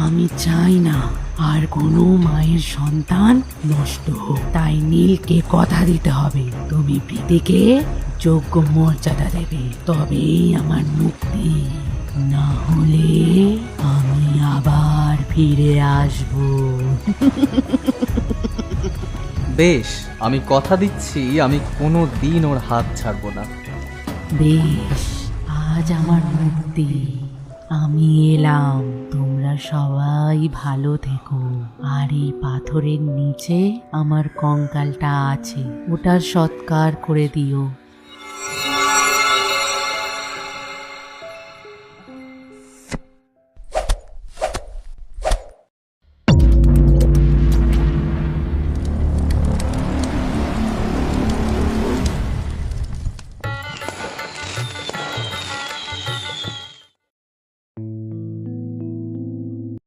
আমি চাই না আর কোনো মায়ের সন্তান নষ্ট হোক। তাই নীলকে কথা দিতে হবে, তুমি প্রীতিকে যোগ্য মর্যাদা দেবে, তবেই আমার মুক্তি। না হলে আমি আবার ফিরে আসব। বেশ, আমি কথা দিচ্ছি আমি কোনো দিন ওর হাত ছাড়বো না। বেশ, আজ আমার মুক্তি। আমি এলাম, তোমরা সবাই ভালো থেকো। আর এই পাথরের নিচে আমার কঙ্কালটা আছে, ওটার সৎকার করে দিও।